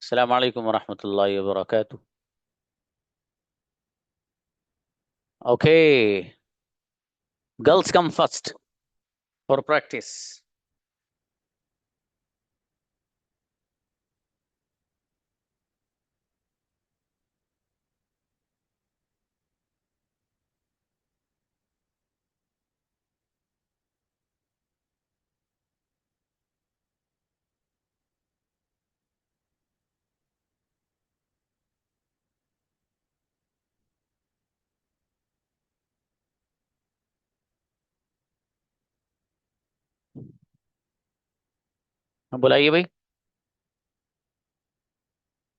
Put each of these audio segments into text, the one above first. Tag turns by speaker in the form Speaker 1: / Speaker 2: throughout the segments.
Speaker 1: अस्सलाम वालेकुम वरहमतुल्लाहि वबरकातुह। Okay, girls come first for practice. बुलाइए भाई,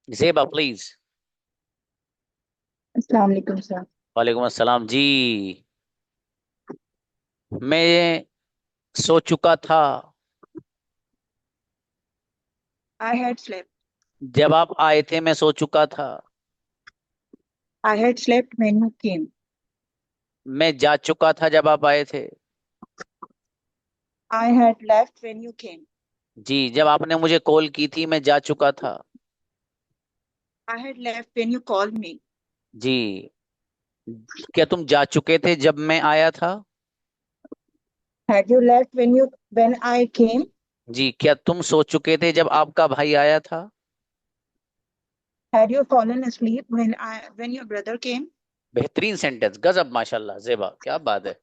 Speaker 1: ज़ेबा प्लीज।
Speaker 2: अस्सलाम वालेकुम सर।
Speaker 1: वालेकुम अस्सलाम जी। मैं सो चुका था
Speaker 2: I had slept.
Speaker 1: जब आप आए थे, मैं सो चुका था।
Speaker 2: I had slept when you came.
Speaker 1: मैं जा चुका था जब आप आए थे।
Speaker 2: I had left when you came.
Speaker 1: जी, जब आपने मुझे कॉल की थी मैं जा चुका था।
Speaker 2: I had left when you called me.
Speaker 1: जी, क्या तुम जा चुके थे जब मैं आया था?
Speaker 2: Had you left when I came?
Speaker 1: जी, क्या तुम सो चुके थे जब आपका भाई आया था?
Speaker 2: Had you fallen asleep when your brother came?
Speaker 1: बेहतरीन सेंटेंस, गजब, माशाल्लाह ज़ेबा, क्या बात है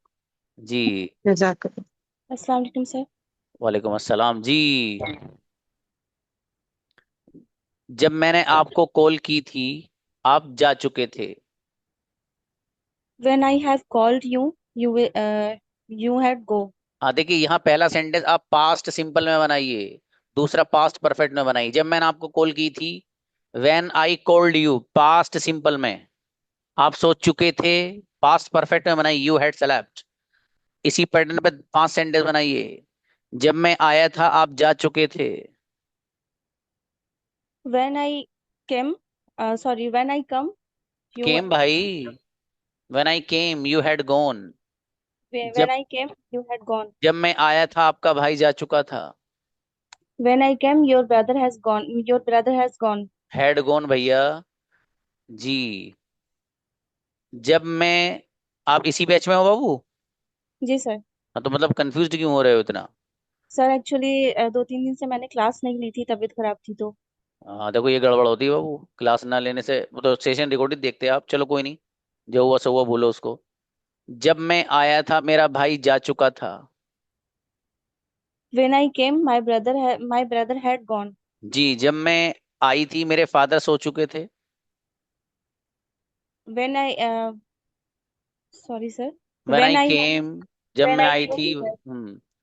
Speaker 1: जी।
Speaker 2: जज़ाकल्लाह। अस्सलाम वालेकुम सर।
Speaker 1: वालेकुम अस्सलाम जी। जब मैंने आपको कॉल की थी आप जा चुके थे।
Speaker 2: When I have called you, you had go.
Speaker 1: हाँ, देखिए यहाँ पहला सेंटेंस आप पास्ट सिंपल में बनाइए, दूसरा पास्ट परफेक्ट में बनाइए। जब मैंने आपको कॉल की थी, when I called you, past simple में। आप सोच चुके थे, पास्ट परफेक्ट में बनाइए, यू हैड स्लेप्ट। इसी पैटर्न पे 5 सेंटेंस बनाइए। जब मैं आया था आप जा चुके थे।
Speaker 2: When I came, when I come, you
Speaker 1: केम भाई, when I came you had gone.
Speaker 2: when
Speaker 1: जब
Speaker 2: I came, you had gone.
Speaker 1: जब मैं आया था आपका भाई जा चुका था।
Speaker 2: When I came, your brother has gone. Your brother has gone.
Speaker 1: Had gone भैया जी। जब मैं, आप इसी बैच में हो बाबू?
Speaker 2: जी सर।
Speaker 1: हाँ, तो मतलब कंफ्यूज क्यों हो रहे हो इतना?
Speaker 2: सर एक्चुअली 2-3 दिन से मैंने क्लास नहीं ली थी, तबीयत खराब थी तो।
Speaker 1: हाँ देखो, ये गड़बड़ होती है बाबू, क्लास ना लेने से। वो तो सेशन रिकॉर्डेड देखते हैं आप, चलो कोई नहीं, जो हुआ सो हुआ, भूलो उसको। जब मैं आया था मेरा भाई जा चुका था।
Speaker 2: When I came, my brother had gone.
Speaker 1: जी, जब मैं आई थी मेरे फादर सो चुके थे।
Speaker 2: When I sorry sir.
Speaker 1: When
Speaker 2: When
Speaker 1: I
Speaker 2: I
Speaker 1: केम, जब
Speaker 2: when
Speaker 1: मैं
Speaker 2: I
Speaker 1: आई
Speaker 2: came,
Speaker 1: थी,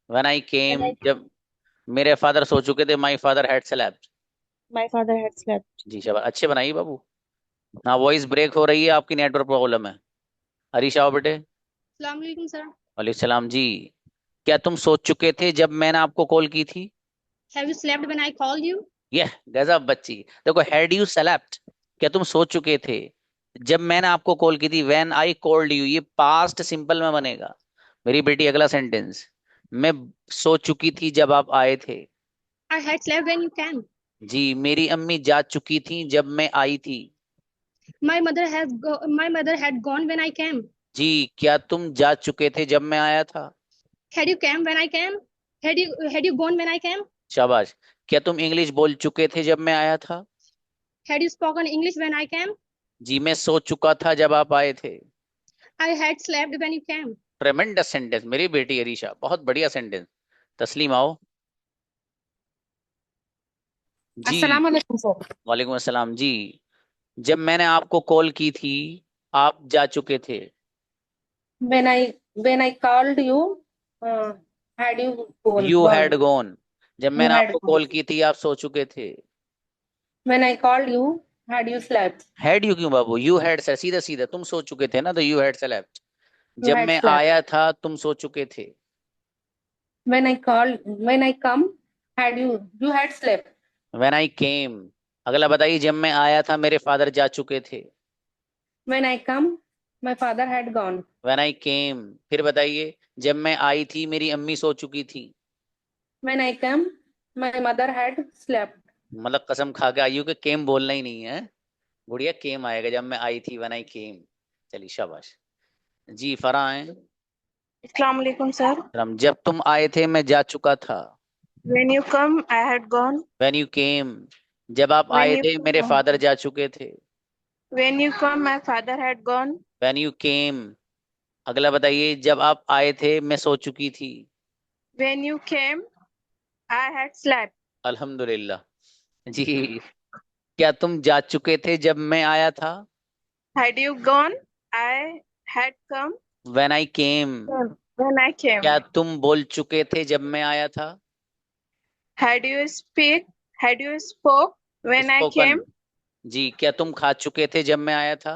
Speaker 1: when I
Speaker 2: when
Speaker 1: came,
Speaker 2: I
Speaker 1: जब मेरे फादर सो चुके थे, माई father had slept.
Speaker 2: my father had slept.
Speaker 1: जी शाबाश, अच्छे बनाइए बाबू। हाँ, वॉइस ब्रेक हो रही है, आपकी नेटवर्क प्रॉब्लम है। हरीश आओ बेटे।
Speaker 2: अस्सलाम वालेकुम सर।
Speaker 1: वालेकुम सलाम जी। क्या तुम सोच चुके थे जब मैंने आपको कॉल की थी?
Speaker 2: Have you slept when I called you?
Speaker 1: यह गजब बच्ची। देखो, हैड यू सेलेक्ट, क्या तुम सो चुके थे जब मैंने आपको कॉल की थी। व्हेन आई कॉल्ड यू, ये पास्ट सिंपल में बनेगा। मेरी बेटी, अगला सेंटेंस, मैं सो चुकी थी जब आप आए थे।
Speaker 2: I had slept when you came.
Speaker 1: जी, मेरी अम्मी जा चुकी थी जब मैं आई थी।
Speaker 2: My mother had gone when I came.
Speaker 1: जी, क्या तुम जा चुके थे जब मैं आया था?
Speaker 2: Had you came when I came? Had you gone when I came?
Speaker 1: शाबाश। क्या तुम इंग्लिश बोल चुके थे जब मैं आया था?
Speaker 2: Had you spoken English when I came?
Speaker 1: जी, मैं सो चुका था जब आप आए थे।
Speaker 2: I had slept when you came.
Speaker 1: ट्रेमेंडस sentence मेरी बेटी अरीशा, बहुत बढ़िया सेंटेंस। तस्लीम आओ जी।
Speaker 2: अस्सलाम वालेकुम सर।
Speaker 1: वालेकुम अस्सलाम जी। जब मैंने आपको कॉल की थी आप जा चुके थे।
Speaker 2: When I called you, uh, had you
Speaker 1: you had
Speaker 2: gone?
Speaker 1: Gone, जब
Speaker 2: You
Speaker 1: मैंने
Speaker 2: had
Speaker 1: आपको
Speaker 2: gone.
Speaker 1: कॉल की थी आप सो चुके थे।
Speaker 2: When I called you, had you slept?
Speaker 1: Had you क्यों बाबू, यू हैड से सीधा सीधा, तुम सो चुके थे ना, तो यू हैड सेलेक्ट।
Speaker 2: You
Speaker 1: जब
Speaker 2: had
Speaker 1: मैं
Speaker 2: slept.
Speaker 1: आया था तुम सो चुके थे।
Speaker 2: When I come, you had slept.
Speaker 1: When I came, अगला बताइए, जब मैं आया था मेरे फादर जा चुके थे।
Speaker 2: When I come, my father had gone.
Speaker 1: When I came, फिर बताइए, जब मैं आई थी मेरी अम्मी सो चुकी थी।
Speaker 2: When I came, my mother had slept.
Speaker 1: मतलब कसम खा के आई हूँ कि केम बोलना ही नहीं है। गुड़िया केम आएगा जब मैं आई थी, व्हेन आई केम। चलिए शाबाश। जी फरहा है।
Speaker 2: अस्सलाम वालेकुम सर।
Speaker 1: राम, जब तुम आए थे मैं जा चुका था।
Speaker 2: When you come, I had gone.
Speaker 1: When you केम, जब आप
Speaker 2: When
Speaker 1: आए
Speaker 2: you
Speaker 1: थे मेरे
Speaker 2: come,
Speaker 1: फादर जा चुके थे।
Speaker 2: when you come, my father had gone.
Speaker 1: When you केम, अगला बताइए, जब आप आए थे मैं सो चुकी थी।
Speaker 2: When you came, I had slept.
Speaker 1: अल्हम्दुलिल्लाह जी। क्या तुम जा चुके थे जब मैं आया था।
Speaker 2: Had you gone, I had come.
Speaker 1: When I came,
Speaker 2: When I came.
Speaker 1: क्या तुम बोल चुके थे जब मैं आया था।
Speaker 2: Had you speak? Had you spoke when I
Speaker 1: spoken,
Speaker 2: came?
Speaker 1: जी क्या तुम खा चुके थे जब मैं आया था।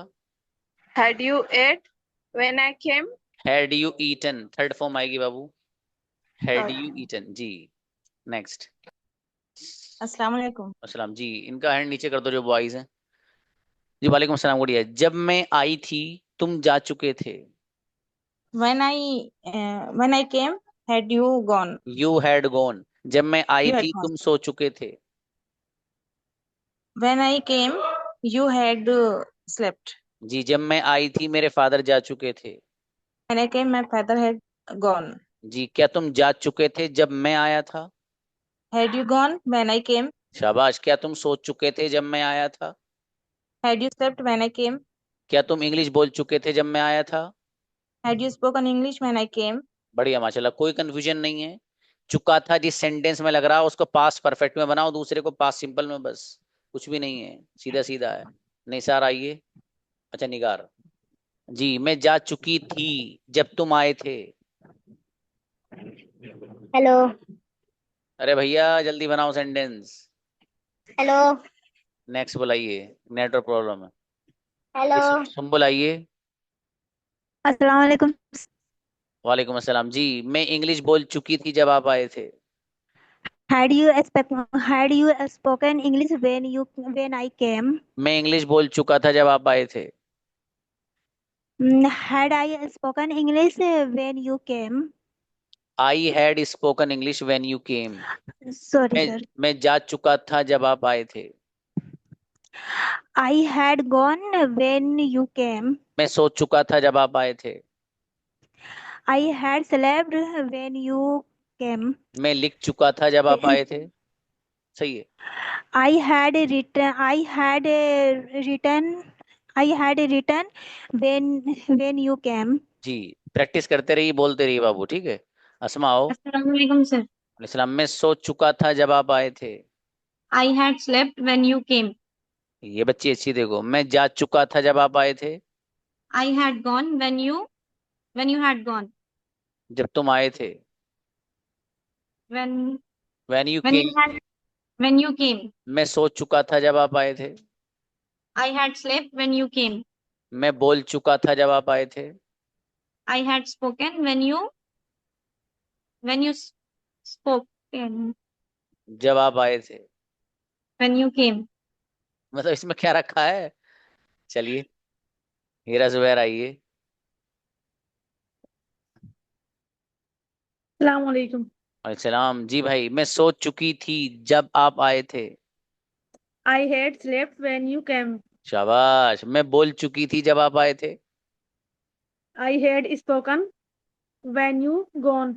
Speaker 2: Had you ate when I came?
Speaker 1: Had you eaten, third form आएगी बाबू। Had
Speaker 2: Okay.
Speaker 1: यू ईटन जी। नेक्स्ट।
Speaker 2: अस्सलाम वालेकुम।
Speaker 1: अस्सलाम जी, इनका हैंड नीचे कर दो जो बॉयज हैं। जी वालेकुम अस्सलाम गुड़िया, जब मैं आई थी तुम जा चुके थे।
Speaker 2: When I came, had you gone?
Speaker 1: You had gone, जब मैं आई
Speaker 2: You had
Speaker 1: थी
Speaker 2: gone.
Speaker 1: तुम सो चुके थे।
Speaker 2: When I came, you had slept.
Speaker 1: जी जब मैं आई थी मेरे फादर जा चुके थे।
Speaker 2: When I came, my father had gone.
Speaker 1: जी क्या तुम जा चुके थे जब मैं आया था।
Speaker 2: Had you gone when I came?
Speaker 1: शाबाश, क्या तुम सो चुके थे जब मैं आया था।
Speaker 2: Had you slept when I came?
Speaker 1: क्या तुम इंग्लिश बोल चुके थे जब मैं आया था।
Speaker 2: Had you spoken English when I came?
Speaker 1: बढ़िया माशाल्लाह, कोई कंफ्यूजन नहीं है। चुका था जिस सेंटेंस में लग रहा है उसको पास्ट परफेक्ट में बनाओ, दूसरे को पास्ट सिंपल में, बस कुछ भी नहीं है, सीधा सीधा है। निसार आइए। अच्छा निगार। जी मैं जा चुकी थी जब तुम आए थे।
Speaker 3: हेलो।
Speaker 1: अरे भैया जल्दी बनाओ सेंटेंस।
Speaker 3: हेलो।
Speaker 1: नेक्स्ट बुलाइए, नेटवर्क प्रॉब्लम है।
Speaker 3: हेलो।
Speaker 1: तुम बुलाइए।
Speaker 3: अस्सलाम वालेकुम।
Speaker 1: वालेकुम अस्सलाम जी, मैं इंग्लिश बोल चुकी थी जब आप आए थे।
Speaker 3: Had you spoken English when I came?
Speaker 1: मैं इंग्लिश बोल चुका था जब आप आए थे।
Speaker 3: Had I spoken English when you came?
Speaker 1: I had spoken English when you came.
Speaker 3: Sorry,
Speaker 1: मैं
Speaker 3: sir.
Speaker 1: मैं जा चुका था जब आप आए थे।
Speaker 3: I had gone when you came.
Speaker 1: मैं सो चुका था जब आप आए थे।
Speaker 3: I had slept when you came.
Speaker 1: मैं लिख चुका था जब आप आए थे। सही है।
Speaker 3: I had written. I had written when you came.
Speaker 1: जी प्रैक्टिस करते रहिए, बोलते रहिए बाबू, ठीक है। अस्मा आओ।
Speaker 2: अस्सलाम वालेकुम सर।
Speaker 1: इस्लाम, मैं सो चुका था जब आप आए थे।
Speaker 2: I had slept when you came.
Speaker 1: ये बच्ची अच्छी, देखो, मैं जा चुका था जब आप आए थे।
Speaker 2: I had gone when you had gone.
Speaker 1: जब तुम आए थे।
Speaker 2: When
Speaker 1: when you
Speaker 2: when you
Speaker 1: came,
Speaker 2: had when you came.
Speaker 1: मैं सो चुका था जब आप आए थे।
Speaker 2: I had slept when you came.
Speaker 1: मैं बोल चुका था जब आप आए थे।
Speaker 2: I had spoken when you spoke
Speaker 1: जब आप आए थे,
Speaker 2: when you came.
Speaker 1: मतलब इसमें क्या रखा है। चलिए, हीरा जुबैर आइए।
Speaker 4: अस्सलाम वालेकुम।
Speaker 1: सलाम जी भाई, मैं सो चुकी थी जब आप आए थे।
Speaker 4: I had slept when you came.
Speaker 1: शाबाश, मैं बोल चुकी थी जब आप आए थे।
Speaker 4: I had spoken when you gone.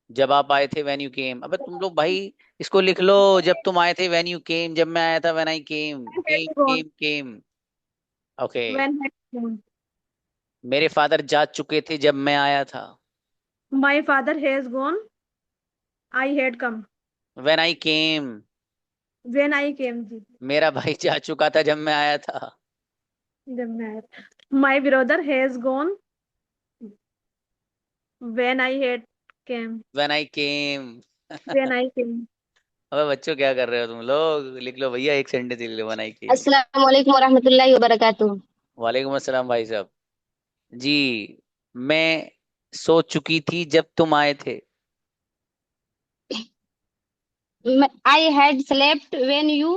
Speaker 1: जब आप आए थे व्हेन यू केम, अबे तुम लोग भाई इसको लिख लो। जब तुम आए थे व्हेन यू केम, जब मैं आया था when I came,
Speaker 4: When had
Speaker 1: came
Speaker 4: you gone?
Speaker 1: Came came. Okay.
Speaker 4: When had you gone?
Speaker 1: मेरे फादर जा चुके थे जब मैं आया था।
Speaker 4: My father has gone. I had come.
Speaker 1: When I came,
Speaker 4: When I came. जी,
Speaker 1: मेरा भाई जा चुका था जब मैं आया था।
Speaker 4: जब मैं आया था। My brother has gone when I had came.
Speaker 1: When I came.
Speaker 4: When I came.
Speaker 1: अबे बच्चों क्या कर रहे हो तुम लोग, लिख लो भैया, एक सेंटेंस लिख लो, व्हेन आई केम।
Speaker 3: अस्सलाम वालेकुम वरहमतुल्लाहि वबरकातुहू।
Speaker 1: वालेकुम अस्सलाम भाई साहब जी। मैं सो चुकी थी जब तुम आए थे।
Speaker 3: I had slept when you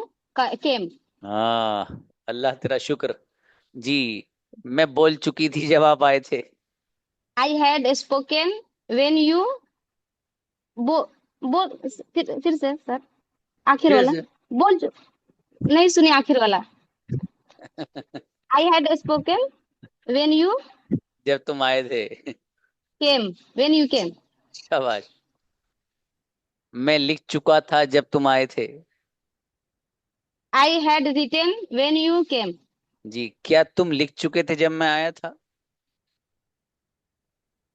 Speaker 3: came.
Speaker 1: हाँ, अल्लाह तेरा शुक्र जी। मैं बोल चुकी थी जब आप आए थे।
Speaker 3: I had spoken when you बो फिर से सर, आखिर
Speaker 1: फिर
Speaker 3: वाला।
Speaker 1: से,
Speaker 5: बोल नहीं सुनी आखिर वाला। I had spoken when you
Speaker 1: जब तुम आए थे।
Speaker 5: Came, when you came.
Speaker 1: शाबाश। मैं लिख चुका था जब तुम आए थे।
Speaker 5: I had written when you came.
Speaker 1: जी, क्या तुम लिख चुके थे जब मैं आया था?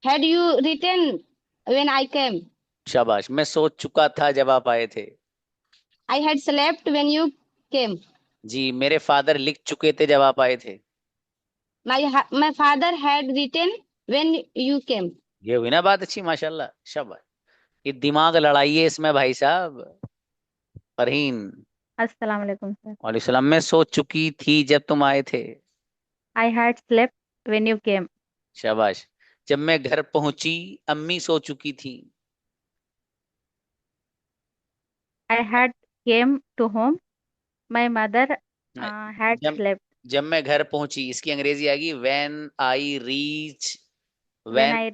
Speaker 5: Had you written when I came.
Speaker 1: शाबाश। मैं सो चुका था जब आप आए थे।
Speaker 5: I had slept when you came.
Speaker 1: जी, मेरे फादर लिख चुके थे जब आप आए थे।
Speaker 5: My father had written when you came.
Speaker 1: ये हुई ना बात अच्छी, माशाल्लाह, शाबाश। ये दिमाग लड़ाइए इसमें भाई साहब। फरहीन।
Speaker 6: अस्सलाम वालेकुम सर।
Speaker 1: वालेकुम सलाम। मैं सो चुकी थी जब तुम आए थे।
Speaker 6: I had slept when you came.
Speaker 1: शाबाश। जब मैं घर पहुंची अम्मी सो चुकी थी।
Speaker 6: I had came to home, my mother had
Speaker 1: जब
Speaker 6: स्लेप्ट।
Speaker 1: जब मैं घर पहुंची, इसकी अंग्रेजी आएगी
Speaker 6: when
Speaker 1: when
Speaker 6: I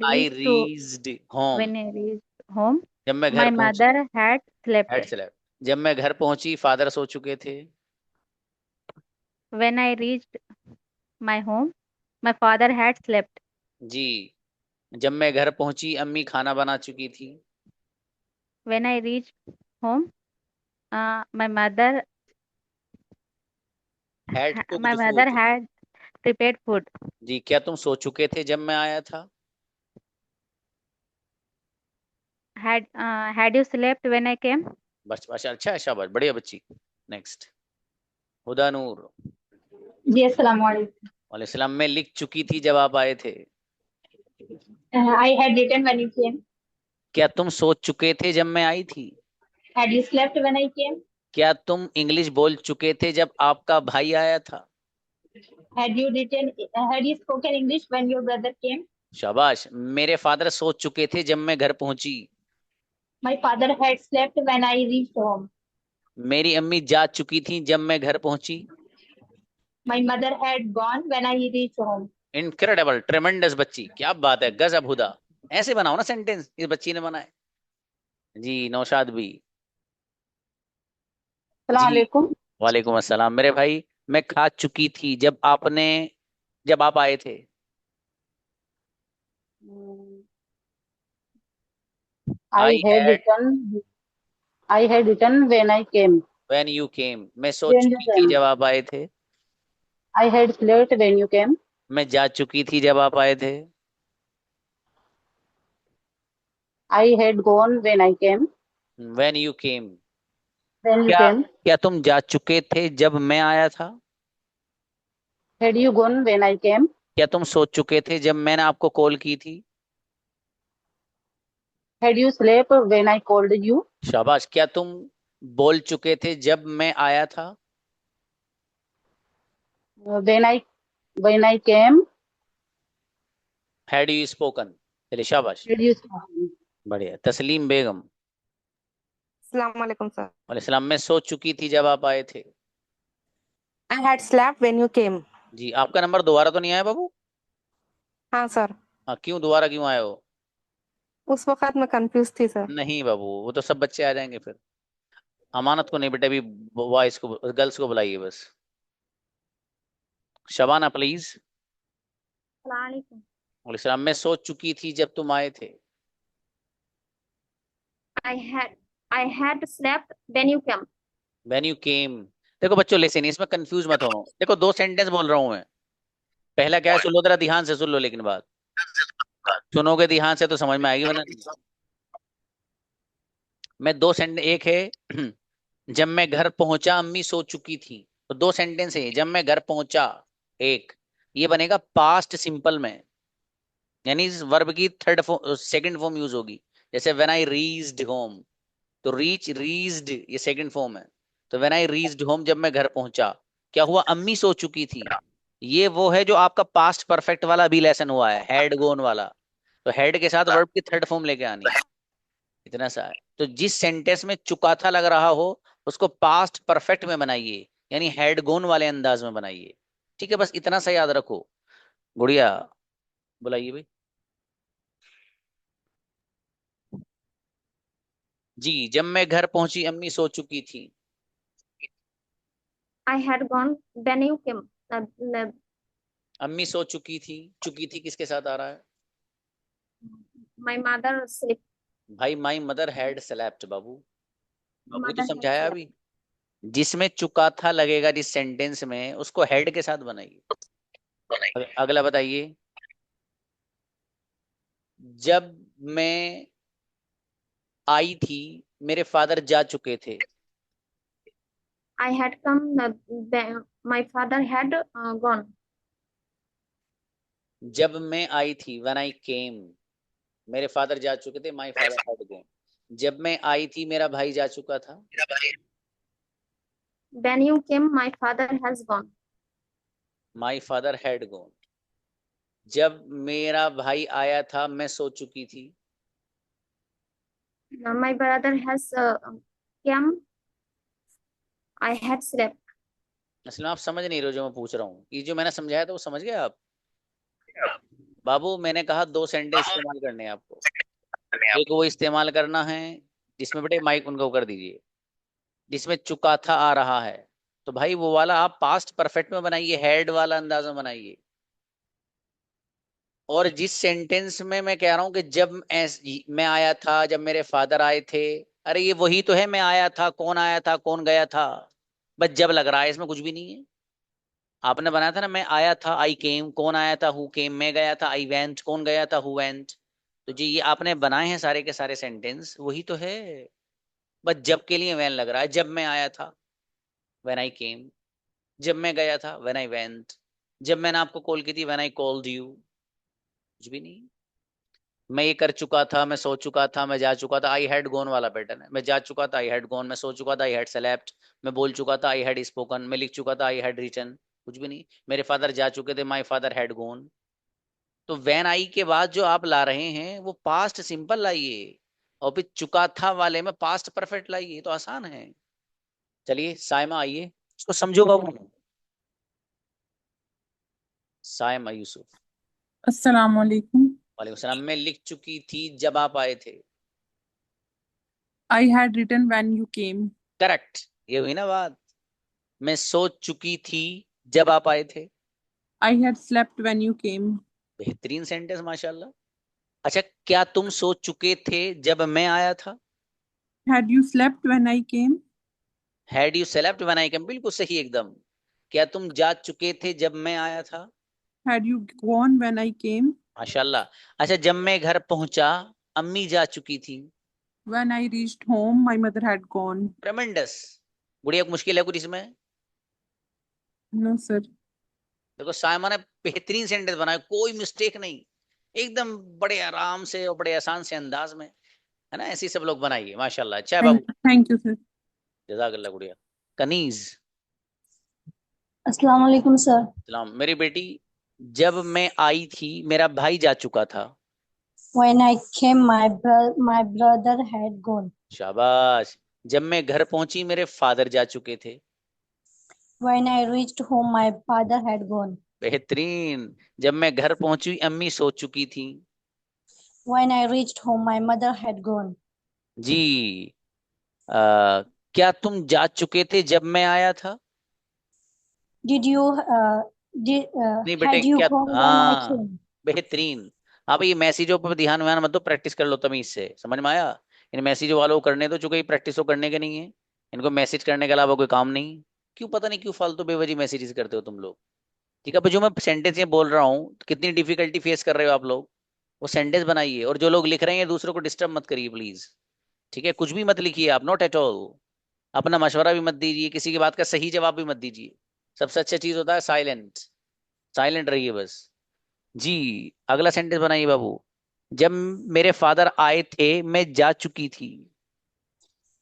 Speaker 1: I
Speaker 6: reach to
Speaker 1: reached home.
Speaker 6: When I reach home,
Speaker 1: जब मैं घर
Speaker 6: माय
Speaker 1: पहुंची।
Speaker 6: Mother had
Speaker 1: had
Speaker 6: slept.
Speaker 1: Slap. जब मैं घर पहुंची फादर सो चुके थे।
Speaker 6: When I reached my home, my father had slept.
Speaker 1: जी। जब मैं घर पहुंची अम्मी खाना बना चुकी थी।
Speaker 6: When I reach home, my mother
Speaker 1: had
Speaker 6: my
Speaker 1: cooked
Speaker 6: mother
Speaker 1: food.
Speaker 6: Had prepared food.
Speaker 1: जी, क्या तुम सो चुके थे जब मैं आया था?
Speaker 6: Had you slept when I came.
Speaker 1: बस बस, अच्छा है, शाबाश, बढ़िया बच्ची। नेक्स्ट। हुदा नूर।
Speaker 7: जी अस्सलाम वालेकुम।
Speaker 1: वालेकुम सलाम। मैं लिख चुकी थी जब आप आए थे।
Speaker 7: I had written when you came.
Speaker 1: क्या तुम सो चुके थे जब मैं आई थी?
Speaker 7: Had you slept when I came.
Speaker 1: क्या तुम इंग्लिश बोल चुके थे जब आपका भाई आया था?
Speaker 7: Had you spoken English when your brother केम।
Speaker 1: शाबाश। मेरे फादर सो चुके थे जब मैं घर पहुंची।
Speaker 7: My father had slept when I reached home.
Speaker 1: मेरी अम्मी जा चुकी थी जब मैं घर पहुंची।
Speaker 7: My mother had gone when I reached home.
Speaker 1: Incredible, ट्रेमेंडस बच्ची, क्या बात है, गजब हुदा। ऐसे बनाओ ना सेंटेंस, इस बच्ची ने बनाए। जी, नौशाद भी।
Speaker 7: अस्सलाम
Speaker 1: जी।
Speaker 7: वालेकुम।
Speaker 1: वालेकुम अस्सलाम मेरे भाई। मैं खा चुकी थी जब आप आए थे।
Speaker 8: I
Speaker 1: I
Speaker 8: had
Speaker 1: had
Speaker 8: written I had written when I came.
Speaker 1: When you came. मैं सो
Speaker 8: When you
Speaker 1: चुकी थी
Speaker 8: came.
Speaker 1: जब आप आए थे।
Speaker 8: I had slept when you came.
Speaker 1: मैं जा चुकी थी जब आप आए थे।
Speaker 8: I had gone when I came.
Speaker 1: When you came.
Speaker 8: When you
Speaker 1: क्या
Speaker 8: came.
Speaker 1: क्या तुम जा चुके थे जब मैं आया था?
Speaker 8: Had you gone when I came?
Speaker 1: क्या तुम सो चुके थे जब मैंने आपको कॉल की थी?
Speaker 8: Had you slept when I called you?
Speaker 1: शाबाश। क्या तुम बोल चुके थे जब मैं आया था?
Speaker 8: When I came.
Speaker 1: Had you spoken. चलिए, शाबाश।
Speaker 8: Had you spoken?
Speaker 1: बढ़िया। तस्लीम बेगम।
Speaker 9: अस्सलाम वालेकुम सर।
Speaker 1: वालेकुम सलाम। मैं सो चुकी थी जब आप आए थे।
Speaker 9: I had slapped when you came.
Speaker 1: जी, आपका नंबर दोबारा तो नहीं आया बाबू?
Speaker 9: हाँ सर।
Speaker 1: हाँ, क्यों दोबारा क्यों आए हो?
Speaker 9: उस वक्त मैं कंफ्यूज थी सर।
Speaker 1: नहीं बाबू, वो तो सब बच्चे आ जाएंगे फिर। अमानत को नहीं बेटा, अभी बॉयज को, गर्ल्स को बुलाइए बस। शबाना प्लीज।
Speaker 2: अस्सलाम वालेकुम।
Speaker 1: वालेकुम सलाम। मैं सो चुकी थी जब तुम आए थे।
Speaker 2: I had I had slept when you came.
Speaker 1: When you केम। देखो बच्चों, लेसन, इसमें कंफ्यूज मत हो। देखो, दो सेंटेंस बोल रहा हूं मैं। पहला क्या है, सुन लो, जरा ध्यान से सुन लो, लेकिन बात सुनोगे ध्यान से तो समझ में आएगी, वरना नहीं। मैं दो सेंटेंस, एक है जब मैं घर पहुंचा अम्मी सो चुकी थी। तो दो सेंटेंस है, जब मैं घर पहुंचा। एक, ये बनेगा पास्ट सिंपल में, यानी इस वर्ब की third form, second form use होगी। जैसे व्हेन आई रीच्ड होम, तो रीच्ड ये सेकंड फॉर्म है। तो व्हेन आई रीच्ड होम, जब मैं घर पहुंचा, क्या हुआ, अम्मी सो चुकी थी। ये वो है जो आपका पास्ट परफेक्ट वाला अभी लेसन हुआ है, हैड गोन वाला। तो हैड के साथ वर्ब की थर्ड फॉर्म लेके आनी है। इतना सा है। तो जिस सेंटेंस में चुका था लग रहा हो, उसको पास्ट परफेक्ट में बनाइए, यानी हैड गोन वाले अंदाज में बनाइए। ठीक है, बस इतना सा याद रखो। गुड़िया, बुलाइए भाई। जी, जब मैं घर पहुंची अम्मी सो चुकी थी।
Speaker 5: I had gone when you came.
Speaker 1: अम्मी सो चुकी थी किसके साथ आ रहा है?
Speaker 5: My mother slept.
Speaker 1: भाई माई मदर हैड स्लेप्ट बाबू, बाबू तो
Speaker 5: Mother had
Speaker 1: समझाया
Speaker 5: slept.
Speaker 1: अभी। जिसमें चुका था लगेगा जिस सेंटेंस में, उसको हेड के साथ बनाइए। अगला बताइए, जब मैं आई थी मेरे फादर जा चुके थे।
Speaker 5: I had come. My father had gone.
Speaker 1: जब मैं आई थी व्हेन आई केम, मेरे फादर जा चुके थे, माय फादर हैड गॉन। जब मैं आई थी मेरा भाई जा चुका था।
Speaker 5: When you came, my father has gone.
Speaker 1: My father had gone. जब मेरा भाई आया था मैं सो चुकी थी।
Speaker 5: My brother has come. I had slept.
Speaker 1: असल में आप समझ नहीं रहे हो जो मैं पूछ रहा हूँ। ये जो मैंने समझाया था वो समझ गए आप? बाबू मैंने कहा 2 सेंटेंस इस्तेमाल करने हैं आपको। एक वो इस्तेमाल करना है जिसमें बेटे माइक उनको कर दीजिए, जिसमें चुका था आ रहा है, तो भाई वो वाला आप पास्ट परफेक्ट में बनाइए, हेड वाला अंदाज में बनाइए। और जिस सेंटेंस में मैं कह रहा हूं कि जब मैं आया था, जब मेरे फादर आए थे, अरे ये वही तो है, मैं आया था, कौन गया था, बस जब लग रहा है, इसमें कुछ भी नहीं है। आपने बनाया था ना, मैं आया था आई केम, कौन आया था हु केम, मैं गया था आई वेंट, कौन गया था हु वेंट। तो जी ये आपने बनाए हैं सारे के सारे सेंटेंस वही तो है, बस जब के लिए वैन लग रहा है। जब मैं आया था व्हेन आई केम, जब मैं गया था व्हेन आई वेंट, जब मैंने आपको कॉल की थी व्हेन आई कॉल्ड यू। कुछ भी नहीं। मैं ये कर चुका था, मैं सो चुका था, मैं जा चुका था, आई हैड गॉन वाला पैटर्न है। मैं जा चुका था आई हैड गॉन, मैं सो चुका था आई हैड स्लेप्ट, मैं बोल चुका था आई हैड स्पोकन, मैं लिख चुका था आई हैड रिटन। कुछ भी नहीं। मेरे फादर जा चुके थे, माय फादर हैड गॉन। तो व्हेन आई के बाद जो आप ला रहे हैं वो पास्ट सिंपल लाइए, और फिर चुका था वाले में पास्ट परफेक्ट लाइए, तो आसान है। चलिए साइमा आइए, इसको समझो बाबू। साइमा यूसुफ।
Speaker 10: अस्सलाम वालेकुम।
Speaker 1: वालेकुम सलाम। मैं लिख चुकी थी जब आप आए थे।
Speaker 10: I had written when you came.
Speaker 1: Correct, ये हुई ना बात। मैं सो चुकी थी जब आप आए थे।
Speaker 10: I had slept when you came.
Speaker 1: बेहतरीन सेंटेंस माशाल्लाह। अच्छा, क्या तुम सो चुके थे जब मैं आया था?
Speaker 10: Had you slept when I came?
Speaker 1: Had you slept when I came, बिल्कुल सही एकदम। क्या तुम जा चुके थे जब मैं आया था?
Speaker 10: Had you gone when I came?
Speaker 1: माशाल्लाह। अच्छा, जब मैं घर पहुंचा अम्मी जा चुकी थी।
Speaker 10: When I reached home, my mother had gone.
Speaker 1: ट्रेमेंडस। गुड़िया मुश्किल है कुछ इसमें?
Speaker 10: No, sir.
Speaker 1: देखो साइमा ने बेहतरीन सेंटेंस बनाया, कोई मिस्टेक नहीं, एकदम बड़े आराम से और बड़े आसान से अंदाज में, है ना? ऐसे सब लोग बनाइए माशाल्लाह। अच्छा है बाबू,
Speaker 10: Thank you, sir.
Speaker 1: जज़ाकल्लाह गुड़िया। कनीज।
Speaker 2: अस्सलाम वालेकुम सर।
Speaker 1: सलाम। मेरी बेटी, जब मैं आई थी मेरा भाई जा चुका था।
Speaker 2: When I came, my brother had gone.
Speaker 1: शाबाश। जब मैं घर पहुंची मेरे फादर जा चुके थे।
Speaker 2: When I reached home, my father had gone.
Speaker 1: बेहतरीन। जब मैं घर पहुंची अम्मी सो चुकी थी।
Speaker 2: When I reached home, my mother had gone.
Speaker 1: जी। क्या तुम जा चुके थे जब मैं आया था?
Speaker 2: Did you
Speaker 1: नहीं बेटे,
Speaker 2: had you
Speaker 1: क्या?
Speaker 2: gone when I
Speaker 1: हाँ,
Speaker 2: came?
Speaker 1: बेहतरीन। आप ये मैसेजों पर ध्यान व्यान मत दो, प्रैक्टिस कर लो तमीज से, समझ में आया? इन मैसेज वालों को करने दो, चूंकि ये प्रैक्टिस तो करने के नहीं है, इनको मैसेज करने के अलावा कोई काम नहीं। क्यों, पता नहीं क्यों फालतू बेवजह मैसेजेस करते हो तुम लोग। ठीक है, अब जो मैं सेंटेंस ये बोल रहा हूँ कितनी डिफिकल्टी फेस कर रहे हो आप लोग, वो सेंटेंस बनाइए। और जो लोग लिख रहे हैं दूसरों को डिस्टर्ब मत करिए प्लीज। ठीक है, कुछ भी मत लिखिए आप, नॉट एट ऑल। अपना मशवरा भी मत दीजिए, किसी की बात का सही जवाब भी मत दीजिए। सबसे अच्छा चीज होता है साइलेंट, साइलेंट रहिए बस। जी। अगला सेंटेंस बनाइए बाबू। जब मेरे फादर आए थे मैं जा चुकी थी।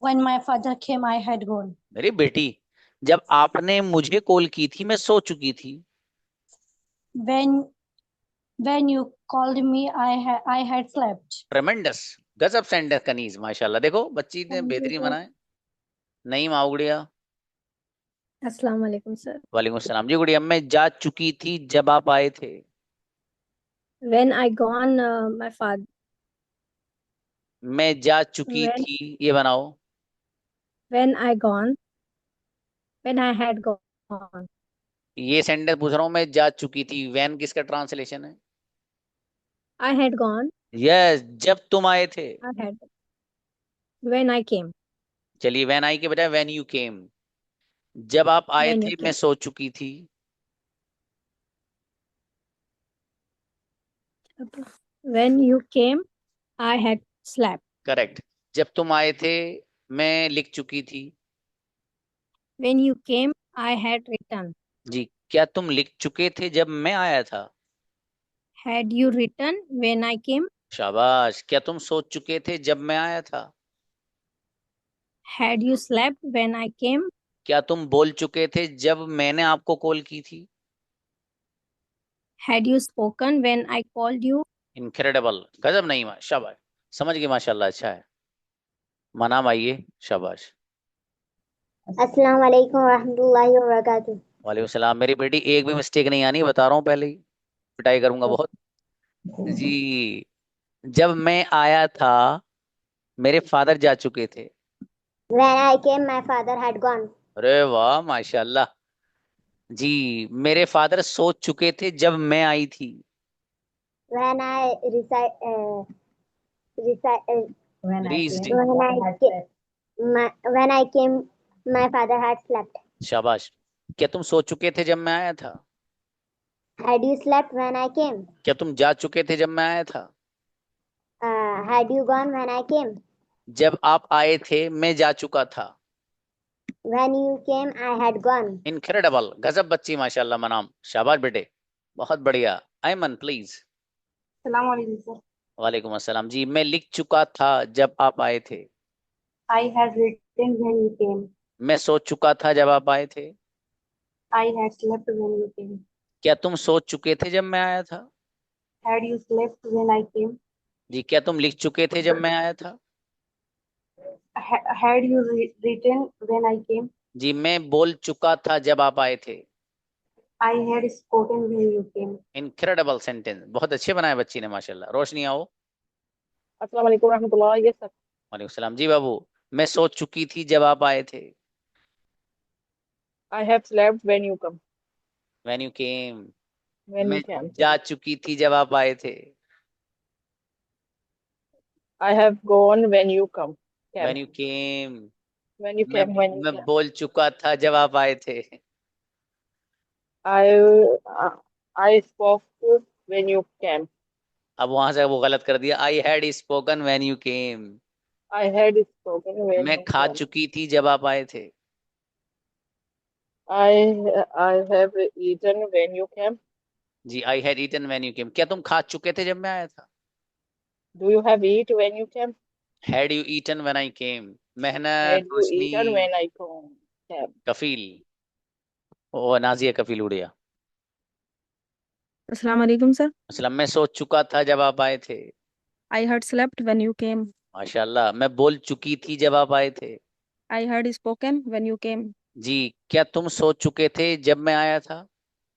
Speaker 2: When my father came, I had gone.
Speaker 1: मेरी बेटी, जब आपने मुझे कॉल की थी मैं सो चुकी थी।
Speaker 2: When you called me, I had slept.
Speaker 1: ट्रेमेंडस। गजब सेंटेंस कनीज माशाल्लाह। देखो बच्ची ने
Speaker 2: Thank you,
Speaker 1: बेहतरीन
Speaker 2: sir.
Speaker 1: बनाए। नहीं माँ गुड़िया।
Speaker 2: अस्सलाम वालेकुम सर।
Speaker 1: वालेकुम सलाम। जी गुड़िया, मैं जा चुकी थी जब आप आए थे।
Speaker 2: When I gone, my father.
Speaker 1: मैं जा चुकी
Speaker 2: When
Speaker 1: थी, ये बनाओ।
Speaker 2: when I gone, when I had gone.
Speaker 6: gone.
Speaker 1: ये सेंटेंस पूछ रहा हूँ मैं, जा चुकी थी, वैन किसका ट्रांसलेशन है?
Speaker 6: I had gone.
Speaker 1: यस, जब तुम आए थे।
Speaker 6: I had when I came.
Speaker 1: चलिए, वैन आई के बजाय वैन यू केम। जब आप आए
Speaker 6: When
Speaker 1: थे
Speaker 6: you
Speaker 1: मैं
Speaker 6: came.
Speaker 1: सो चुकी थी।
Speaker 6: When you came, I had slept.
Speaker 1: Correct. जब तुम आए थे मैं लिख चुकी थी।
Speaker 6: When you came, I had written.
Speaker 1: जी, क्या तुम लिख चुके थे जब मैं आया था?
Speaker 6: Had you written when I came?
Speaker 1: शाबाश। क्या तुम सो चुके थे जब मैं आया था?
Speaker 6: Had you slept when I came?
Speaker 1: क्या तुम बोल चुके थे जब मैंने आपको कॉल की थी?
Speaker 6: Had you spoken when I called you?
Speaker 1: Incredible, गजब नहीं, शाबाश, समझ गए, माशाल्लाह, अच्छा है। मनाम आइए, शाबाश।
Speaker 11: अस्सलाम वालेकुम रहमतुल्लाहि व बरकातुहू।
Speaker 1: वालेकुम सलाम। मेरी बेटी एक भी मिस्टेक नहीं आनी, बता रहा हूँ पहले ही, पिटाई करूंगा बहुत। जी, जब मैं आया था मेरे फादर जा चुके थे।
Speaker 11: When I came, my father had gone.
Speaker 1: अरे वाह, माशाल्लाह। जी, मेरे फादर सो चुके थे जब मैं आई थी।
Speaker 11: When I
Speaker 1: reached.
Speaker 11: when I came, my father had slept.
Speaker 1: शाबाश। क्या तुम सो चुके थे जब मैं आया था?
Speaker 11: Had you slept when I came?
Speaker 1: क्या तुम जा चुके थे जब मैं आया था?
Speaker 11: Had you gone when I came?
Speaker 1: जब आप आए थे मैं जा चुका था।
Speaker 11: When you came, I had gone.
Speaker 1: Incredible, गजब बच्ची, माशाल्लाह, मनाम, शाबाश बेटे, बहुत बढ़िया। Ayman please.
Speaker 8: अस्सलाम वालेकुम सर।
Speaker 1: वालेकुम अस्सलाम। जी, मैं लिख चुका था जब आप आए थे।
Speaker 8: I had written when you came.
Speaker 1: मैं सो चुका था जब आप आए थे।
Speaker 8: I had slept when you came.
Speaker 1: क्या तुम सो चुके थे जब मैं आया था?
Speaker 8: Had you slept when I came?
Speaker 1: जी, क्या तुम लिख चुके थे जब मैं आया था?
Speaker 8: Had you written when I came?
Speaker 1: जी, मैं बोल चुका था जब आप आए थे।
Speaker 8: I had spoken when you came.
Speaker 1: Incredible sentence, बहुत अच्छे बनाए बच्ची ने, माशाल्लाह। रोशनी आओ।
Speaker 8: अस्सलाम वालेकुम रहमतुल्लाह। Yes sir.
Speaker 1: वालेकुम सलाम। जी बाबू, मैं सो चुकी थी जब आप आए थे।
Speaker 8: I have slept when you come.
Speaker 1: When you came.
Speaker 8: When
Speaker 1: मैं
Speaker 8: you came.
Speaker 1: जा चुकी थी जब आप आए थे।
Speaker 8: I have gone when you come.
Speaker 1: When
Speaker 8: Came.
Speaker 1: You came.
Speaker 8: When you
Speaker 1: मैं
Speaker 8: came. When you
Speaker 1: मैं
Speaker 8: came.
Speaker 1: बोल चुका था जब आप आए थे।
Speaker 8: I spoke when you came.
Speaker 1: अब वहां से वो गलत कर दिया, आई had spoken when you came.
Speaker 8: I had spoken when
Speaker 1: मैं
Speaker 8: you
Speaker 1: खा
Speaker 8: came.
Speaker 1: चुकी थी जब आप आए थे।
Speaker 8: I have eaten when you came.
Speaker 1: जी, I had eaten when you came. क्या तुम खा चुके थे जब मैं आया था?
Speaker 8: Do you have eat when you came?
Speaker 1: Had you eaten when I came. मेहनत,
Speaker 8: Had you
Speaker 1: Roshni,
Speaker 8: eaten when I came?
Speaker 1: कफील, ओ नाजिया कफील उड़िया।
Speaker 2: अस्सलाम वालेकुम सर।
Speaker 1: असलम, मैं सोच चुका था जब आप आए थे।
Speaker 2: I had slept when you came.
Speaker 1: माशाल्लाह। मैं बोल चुकी थी जब आप आए थे।
Speaker 2: I had spoken when you came.
Speaker 1: जी, क्या तुम सो चुके थे जब मैं आया था?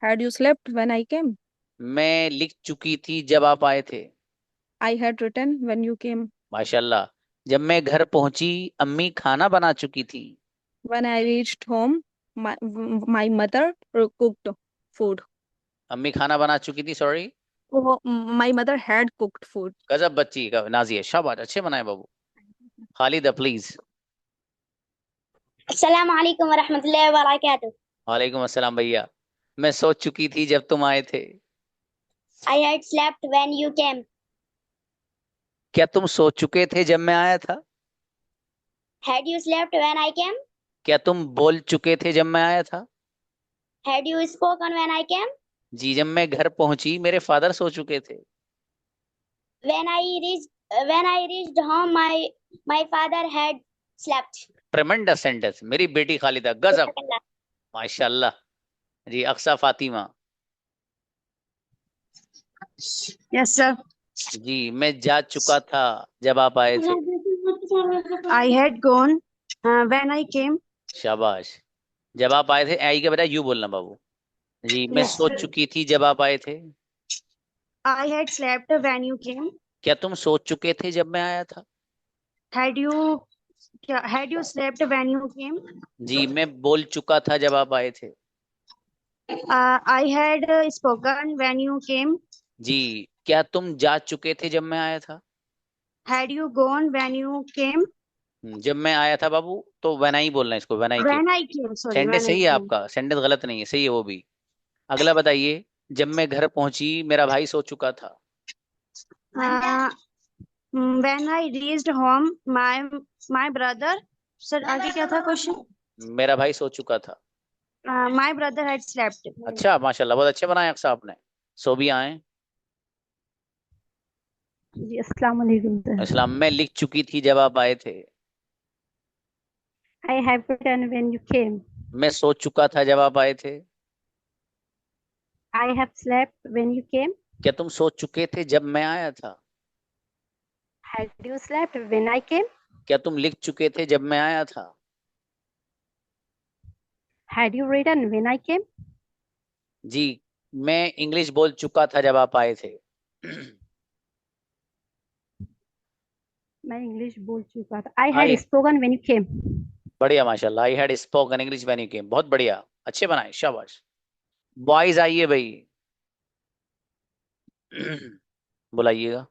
Speaker 2: Had you slept when I came?
Speaker 1: मैं लिख चुकी थी जब आप आए थे।
Speaker 2: I had written when you came.
Speaker 1: माशाल्लाह। जब मैं घर पहुंची अम्मी खाना बना चुकी थी।
Speaker 2: When I reached home, my mother cooked food.
Speaker 1: अम्मी खाना बना चुकी थी, sorry.
Speaker 2: Oh, my mother had cooked food.
Speaker 1: गजब बच्ची का, नाजिया, शाबाश, अच्छे बनाए बाबू। खालिदा प्लीज।
Speaker 11: अस्सलाम वालेकुम व रहमतुल्लाहि व बरकातुहू।
Speaker 1: वालेकुम अस्सलाम भैया। मैं सोच चुकी थी जब तुम आए थे।
Speaker 11: I had slept when you came.
Speaker 1: क्या तुम सो चुके थे जब मैं आया था?
Speaker 11: Had you slept when I came?
Speaker 1: क्या तुम बोल चुके थे जब मैं आया था?
Speaker 11: Had you spoken when I came?
Speaker 1: जी, जब मैं घर पहुंची मेरे फादर सो चुके थे।
Speaker 11: When I reached home, my father had slept.
Speaker 1: ट्रेमेंडस sentence, मेरी बेटी खालिदा, गजब, माशाल्लाह। जी, अक्सा फातिमा।
Speaker 2: Yes, sir.
Speaker 1: जी, मैं जा चुका था जब आप आए थे।
Speaker 2: I had gone when I came.
Speaker 1: शाबाश। जब आप आए थे, आई के बजाय यू बोलना बाबू। जी, मैं
Speaker 2: Yes.
Speaker 1: सो चुकी थी जब आप आए थे।
Speaker 2: I had slept when you came.
Speaker 1: क्या तुम सो चुके थे जब मैं आया था?
Speaker 2: Had you slept when you came?
Speaker 1: जी, मैं बोल चुका था जब आप आए थे।
Speaker 11: I had spoken when you came.
Speaker 1: जी, क्या तुम जा चुके थे जब मैं आया था?
Speaker 11: Had you gone when you came?
Speaker 1: जब मैं आया था बाबू, तो when I बोलना है इसको, when I came।
Speaker 11: When I came, sorry,
Speaker 1: sentence
Speaker 11: when I
Speaker 1: सही है
Speaker 11: came.
Speaker 1: आपका, सेंटेंस गलत नहीं है, सही है वो भी। अगला बताइए, जब मैं घर पहुंची मेरा भाई सो चुका था।
Speaker 11: Uh, when I reached home, my brother. Sir, आगे क्या था क्वेश्चन?
Speaker 1: मेरा भाई सो चुका था।
Speaker 11: My brother had slept.
Speaker 1: अच्छा, माशाल्लाह, बहुत अच्छे बनाए अक्सा आपने। सो भी आए।
Speaker 2: जी अस्सलाम वालेकुम सर।
Speaker 1: इस्लाम में लिख चुकी थी जब आप आए थे।
Speaker 2: I have written when you came.
Speaker 1: मैं सो चुका था जब आप आए थे।
Speaker 2: I have slept when you came.
Speaker 1: क्या तुम सो चुके थे जब मैं आया था?
Speaker 2: Had you slept when I came?
Speaker 1: क्या तुम लिख चुके थे जब मैं आया था?
Speaker 2: Had you written when I came?
Speaker 1: जी, मैं इंग्लिश बोल चुका था जब आप आए थे।
Speaker 2: मैं इंग्लिश बोल चुका था। I had
Speaker 1: आए,
Speaker 2: spoken when you came.
Speaker 1: बढ़िया माशाल्लाह। आई had spoken English when you केम, बहुत बढ़िया, अच्छे बनाए, शाबाश। बॉयज आइए भाई। बुलाइएगा।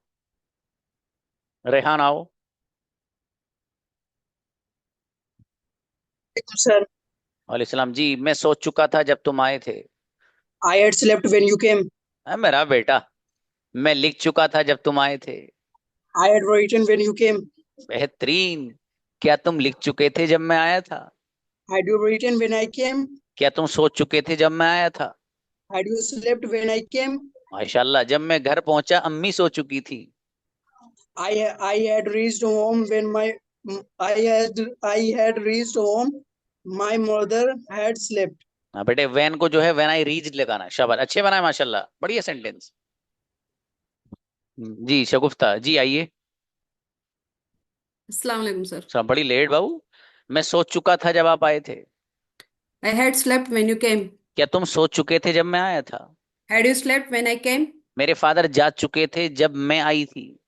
Speaker 1: रेहान आओ।
Speaker 12: सर,
Speaker 1: वालेकुम सलाम जी, मैं सो चुका था जब तुम आए थे।
Speaker 12: I had slept when you came.
Speaker 1: मेरा बेटा, मैं लिख चुका था जब तुम आए थे।
Speaker 12: I had written when you came.
Speaker 1: बेहतरीन। क्या तुम लिख चुके थे जब मैं आया था?
Speaker 12: Had you written when I came?
Speaker 1: क्या तुम सो चुके थे जब मैं आया था?
Speaker 12: Had you slept when I came?
Speaker 1: माशाल्लाह, जब मैं घर पहुंचा अम्मी सो चुकी थी।
Speaker 12: I had reached home when I had reached home. My mother had slept.
Speaker 1: हाँ बेटे, वैन को जो है व्हेन आई रीच लगाना है। शाबाश, अच्छे बनाए माशाल्लाह, बढ़िया सेंटेंस। जी शगुफ्ता जी आइए।
Speaker 13: अस्सलाम वालेकुम सर।
Speaker 1: सब बड़ी लेट बाबू। मैं सो चुका था जब आप आए थे।
Speaker 13: I had slept when you came.
Speaker 1: क्या तुम सो चुके थे जब मैं आया था?
Speaker 13: Had you slept when I came?
Speaker 1: मेरे फादर जा चुके थे जब मैं आई थी।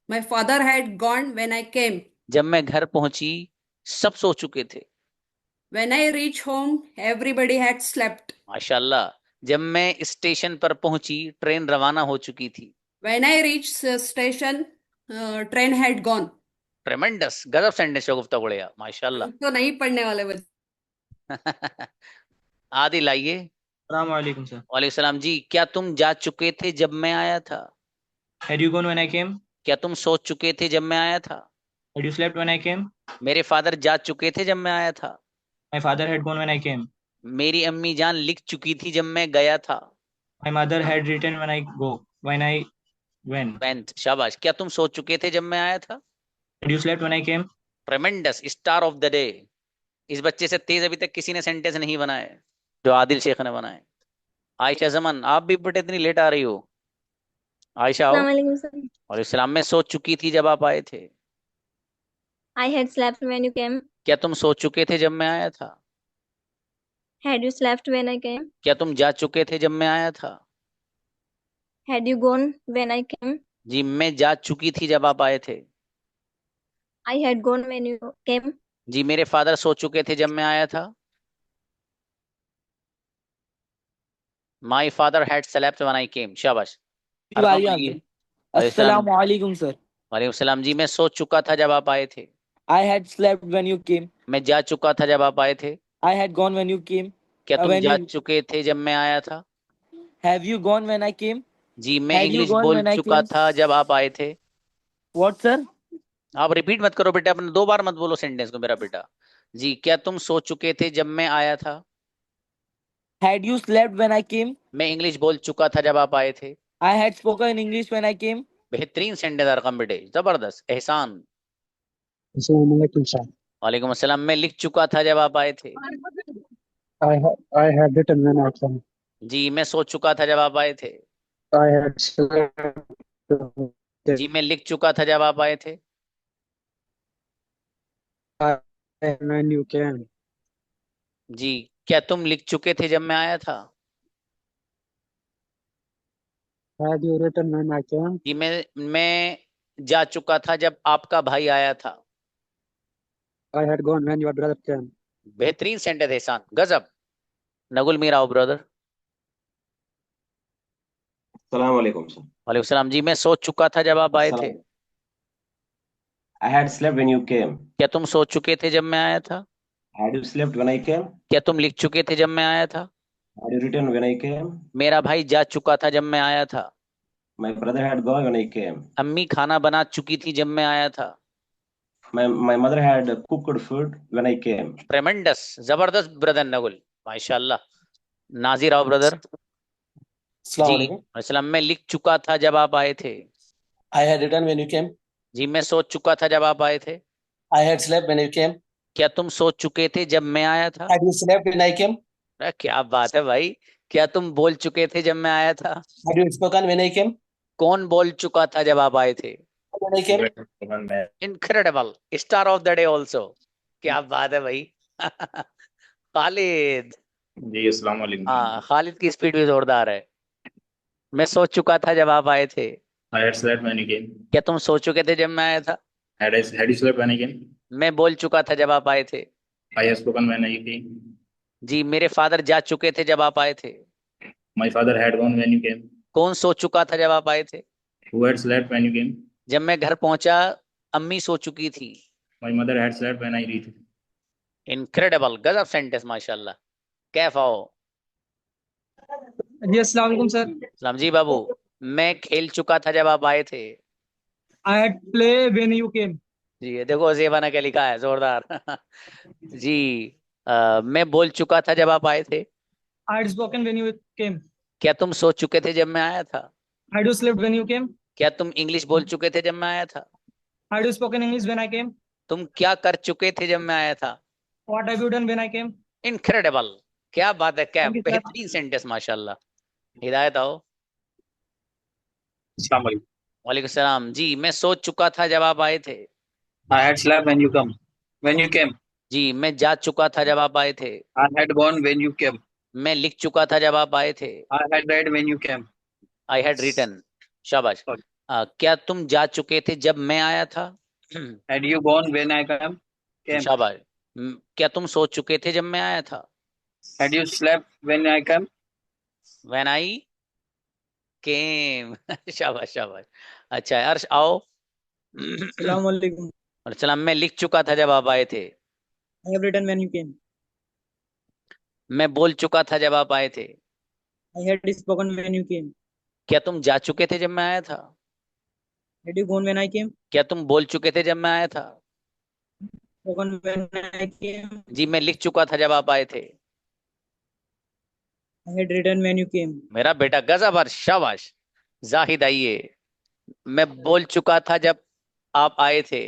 Speaker 13: My father had gone when I came.
Speaker 1: जब मैं घर पहुंची सब सो चुके थे।
Speaker 13: When I reached home, everybody had slept.
Speaker 1: माशाल्लाह, जब मैं स्टेशन पर पहुंची ट्रेन रवाना हो चुकी थी।
Speaker 13: When I reached the station, train had gone.
Speaker 1: ट्रेमेंडस, गजब सेंटेंस शगुफ्ता गुड़िया, माशाल्लाह।
Speaker 13: हम तो नहीं पढ़ने वाले बच्चे।
Speaker 1: आदि लाइए।
Speaker 14: अस्सलाम वालेकुम सर।
Speaker 1: वालेकुम सलाम जी, क्या तुम जा चुके थे जब मैं आया था?
Speaker 14: Had you gone when I came?
Speaker 1: क्या तुम सो चुके थे जब मैं आया था?
Speaker 14: Had you slept when I came?
Speaker 1: मेरे फादर जा चुके थे जब मैं आया था।
Speaker 14: My father had gone when I came.
Speaker 1: मेरी अम्मी जान लिख चुकी थी जब मैं गया था।
Speaker 14: My mother had written when I went.
Speaker 1: went, शाबाश। क्या तुम सो चुके थे जब मैं आया था?
Speaker 14: Had you slept when I came?
Speaker 1: ट्रेमेंडस, star of the day. इस बच्चे से तेज अभी तक किसी ने सेंटेंस नहीं बनाए जो आदिल शेख ने बनाए। आयशा जमान, आप भी बेटे इतनी लेट आ रही हो। आयशा आओ। और इस्लाम में सो चुकी थी जब आप आए थे।
Speaker 15: I had slept when you came.
Speaker 1: क्या तुम सो चुके थे जब मैं आया था?
Speaker 15: Had you slept when I came?
Speaker 1: क्या तुम जा चुके थे जब मैं आया था?
Speaker 15: Had you gone when I came?
Speaker 1: जी, मैं जा चुकी थी जब आप आए थे।
Speaker 15: I had gone when you came.
Speaker 1: जी, मेरे फादर सो चुके थे जब मैं आया था। My father had slept when I came, शाबाश।
Speaker 16: अस्सलाम वालेकुम सर।
Speaker 1: वालेकुम सलाम जी, मैं सो चुका था जब आप आए थे।
Speaker 16: I had slept when you came.
Speaker 1: मैं जा चुका था जब आप आए थे।
Speaker 16: I had gone when you came.
Speaker 1: क्या तुम
Speaker 16: when
Speaker 1: जा
Speaker 16: you
Speaker 1: चुके थे जब मैं आया था?
Speaker 16: have you gone when I came?
Speaker 1: जी, मैं
Speaker 16: Had you
Speaker 1: इंग्लिश
Speaker 16: gone
Speaker 1: बोल
Speaker 16: when I
Speaker 1: चुका
Speaker 16: came?
Speaker 1: था जब आप आए थे।
Speaker 16: What sir?
Speaker 1: आप रिपीट मत करो बेटा, अपने 2 बार मत बोलो सेंटेंस को मेरा बेटा। जी, क्या तुम सो चुके थे जब मैं आया था?
Speaker 16: Had you slept when I came?
Speaker 1: मैं इंग्लिश बोल चुका था जब आप आए थे।
Speaker 16: I had spoken English when I came.
Speaker 1: बेहतरीन सेंटेंस अरकम बेटे, जबरदस्त। एहसान।
Speaker 12: Sir.
Speaker 1: वालेकुम अस्सलाम, मैं लिख चुका था जब आप आए थे।
Speaker 12: I had written when I came.
Speaker 1: जी, मैं सो चुका था जब आप आए थे।
Speaker 12: I had slept
Speaker 1: जी, मैं लिख चुका था जब आप आए थे।
Speaker 12: when you came.
Speaker 1: जी, क्या तुम लिख चुके थे जब मैं आया था?
Speaker 12: Had you written when I came?
Speaker 1: जी, मैं जा चुका था जब आपका भाई आया था।
Speaker 12: I had gone when your brother came.
Speaker 1: बेहतरीन सेंटेंस एहसान, गजब। नकुल मीरा आओ ब्रदर।
Speaker 17: सलाम वालेकुम सर।
Speaker 1: वालेकुम सलाम जी। मैं सोच चुका था जब आप आए थे।
Speaker 17: I had slept when you came.
Speaker 1: क्या तुम सो चुके थे जब मैं आया था?
Speaker 17: Had you slept when I came?
Speaker 1: क्या तुम लिख चुके थे जब मैं आया था?
Speaker 17: Had you written when I came?
Speaker 1: मेरा भाई जा चुका था जब मैं आया था।
Speaker 17: My brother had gone when I came.
Speaker 1: अम्मी खाना बना चुकी थी जब मैं आया था।
Speaker 17: My mother had cooked food when I came.
Speaker 1: ट्रेमेंडस, जबरदस्त ब्रदर नकुल, माशाल्लाह। नाजिर आओ ब्रदर।
Speaker 18: अस्सलाम
Speaker 1: जी
Speaker 18: वालेकुम।
Speaker 1: असलम, मैं लिख चुका था जब आप आए थे।
Speaker 18: I had written when you came.
Speaker 1: जी मैं सोच चुका था जब आप आए थे।
Speaker 18: I had slept when you came.
Speaker 1: क्या तुम सोच चुके थे जब मैं आया था?
Speaker 18: Had you slept when I came?
Speaker 1: अरे क्या बात है भाई, क्या तुम बोल चुके थे जब मैं आया था?
Speaker 18: Had you spoken when I came?
Speaker 1: कौन बोल चुका था जब आप आए थे?
Speaker 18: When I came?
Speaker 1: Incredible, star of the day also. क्या बात है भाई। खालिद।
Speaker 19: जी अस्सलाम वालेकुम।
Speaker 1: हाँ, खालिद की स्पीड भी जोरदार है। मैं सोच चुका था जब आप आए थे।
Speaker 19: I had slept when you came.
Speaker 1: क्या तुम सो चुके थे जब मैं आया था?
Speaker 19: Had you slept when I came?
Speaker 1: मैं बोल चुका था जब आप आए थे।
Speaker 19: I have spoken when I came.
Speaker 1: जी मेरे फादर जा चुके थे जब आप आए थे।
Speaker 19: My father had gone when you came.
Speaker 1: कौन सो चुका था जब आप आए थे?
Speaker 19: Who had slept when you came?
Speaker 1: जब मैं घर पहुंचा अम्मी सो चुकी थी।
Speaker 19: My mother had slept when I reached.
Speaker 1: Incredible, गजब सेंटेंस माशाल्लाह। कैफ आओ।
Speaker 20: जी अस्सलाम वालेकुम सर।
Speaker 1: सलाम जी बाबू। मैं खेल चुका था जब आप आए थे।
Speaker 20: I had play when you came.
Speaker 1: जी ये देखो जेबा ने क्या लिखा है, जोरदार। जी मैं बोल चुका था जब आप आए थे।
Speaker 20: I had spoken when you came.
Speaker 1: क्या तुम सो चुके थे जब मैं आया था?
Speaker 20: Had you slept when you came.
Speaker 1: क्या तुम इंग्लिश बोल चुके थे जब मैं आया था?
Speaker 20: Had you spoken English when I came.
Speaker 1: तुम क्या कर चुके थे जब मैं आया था?
Speaker 20: What have you done when I came.
Speaker 1: Incredible, क्या बात है, क्या
Speaker 20: Thank you, sir.
Speaker 1: बेहतरीन सेंटेंस माशाल्लाह। हिदायत आओ।
Speaker 19: अस्सलाम वालेकुम।
Speaker 1: वालेकुम सलाम जी। मैं सोच चुका था जब आप आए थे।
Speaker 19: I had slept when you come. When you came.
Speaker 1: जी मैं जा चुका था जब आप आए थे।
Speaker 19: I had gone when you came.
Speaker 1: मैं लिख चुका था जब आप आए थे।
Speaker 19: I had read when you came.
Speaker 1: I had written. शाबाश। क्या तुम जा चुके थे जब मैं आया था?
Speaker 19: Had you gone when I came?
Speaker 1: शाबाश। क्या तुम सो चुके थे जब मैं आया था?
Speaker 19: Had you slept when I came?
Speaker 1: When I came। शाबाश शाबाश। अच्छा अर्श आओ।
Speaker 20: अस्सलाम वालेकुम।
Speaker 1: और सलाम, मैं लिख चुका था जब आप आए थे।
Speaker 20: I have written when you came.
Speaker 1: मैं बोल चुका था जब आप आए थे।
Speaker 20: I had spoken when you came.
Speaker 1: क्या तुम जा चुके थे जब मैं आया था?
Speaker 20: Had you gone when I came.
Speaker 1: क्या तुम बोल चुके थे जब मैं आया था?
Speaker 20: स्पोकन व्हेन आई केम।
Speaker 1: जी मैं लिख चुका था जब आप आए थे।
Speaker 20: I had written when you came.
Speaker 1: मेरा बेटा गजब, और शाबाश। जाहिद आइए। मैं बोल चुका था जब आप आए थे।